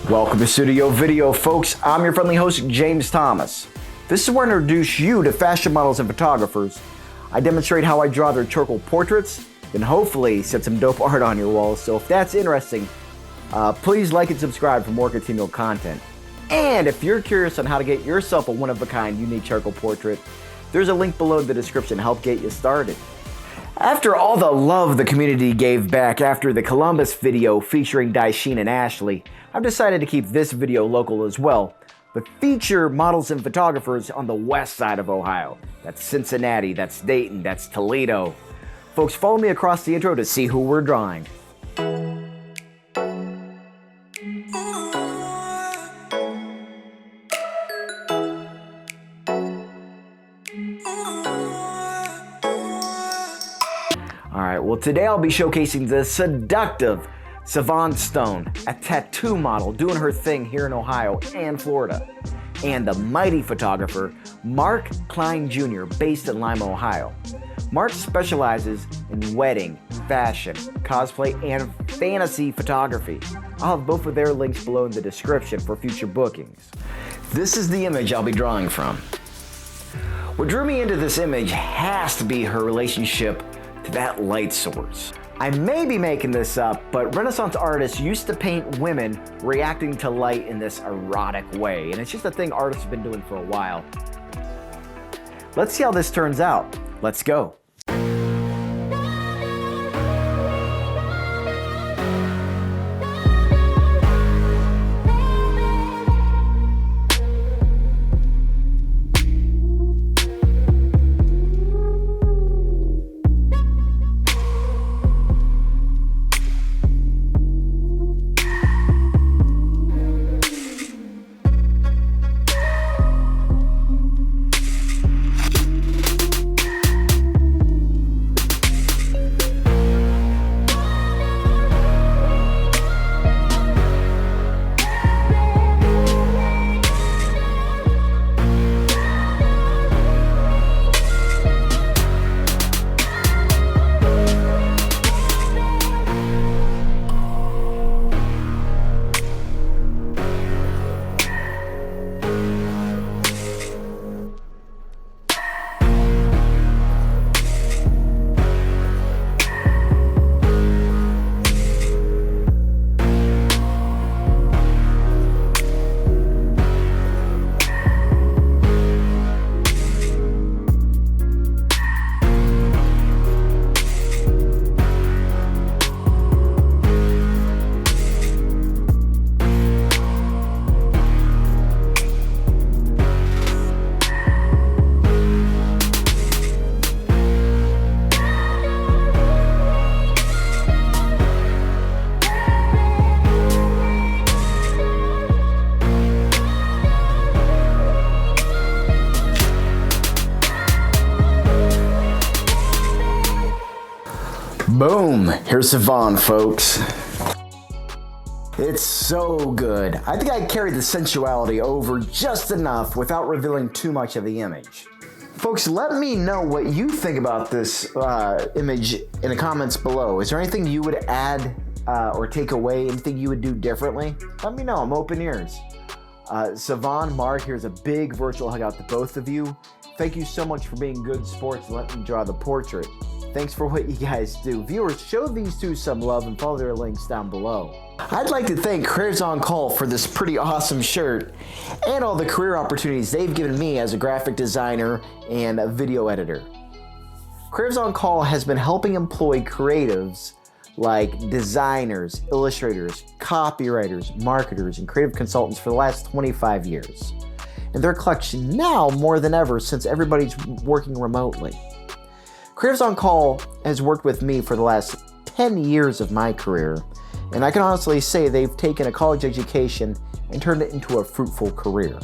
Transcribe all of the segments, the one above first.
Welcome to Studio Video, folks. I'm your friendly host, James Thomas. This is where I introduce you to fashion models and photographers. I demonstrate how I draw their charcoal portraits, and hopefully set some dope art on your walls. So if that's interesting, please like and subscribe for more continual content. And if you're curious on how to get yourself a one-of-a-kind unique charcoal portrait, there's a link below in the description to help get you started. After all the love the community gave back after the Columbus video featuring Daishin and Ashley, I've decided to keep this video local as well, but feature models and photographers on the west side of Ohio. That's Cincinnati, that's Dayton, that's Toledo. Folks, follow me across the intro to see who we're drawing. Alright, well today I'll be showcasing the seductive Savon Stone, a tattoo model doing her thing here in Ohio and Florida, and the mighty photographer Mark Klein Jr., based in Lima, Ohio. Mark specializes in wedding, fashion, cosplay, and fantasy photography. I'll have both of their links below in the description for future bookings. This is the image I'll be drawing from. What drew me into this image has to be her relationship to that light source. I may be making this up, but Renaissance artists used to paint women reacting to light in this erotic way, and it's just a thing artists have been doing for a while. Let's see how this turns out. Let's go. Boom! Here's Savon, folks. It's so good. I think I carried the sensuality over just enough without revealing too much of the image. Folks, let me know what you think about this image in the comments below. Is there anything you would add or take away? Anything you would do differently? Let me know. I'm open ears. Savon, Mark, here's a big virtual hug out to both of you. Thank you so much for being good sports and letting me draw the portrait. Thanks for what you guys do. Viewers, show these two some love and follow their links down below. I'd like to thank Careers on Call for this pretty awesome shirt and all the career opportunities they've given me as a graphic designer and a video editor. Careers on Call has been helping employ creatives like designers, illustrators, copywriters, marketers, and creative consultants for the last 25 years. And their collection now more than ever since everybody's working remotely. Careers on Call has worked with me for the last 10 years of my career, and I can honestly say they've taken a college education and turned it into a fruitful career.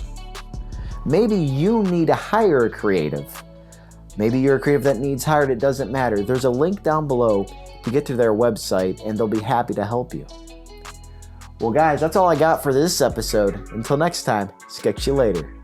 Maybe you need to hire a creative. Maybe you're a creative that needs hired, it doesn't matter. There's a link down below to get to their website, and they'll be happy to help you. Well guys, that's all I got for this episode. Until next time, sketch you later.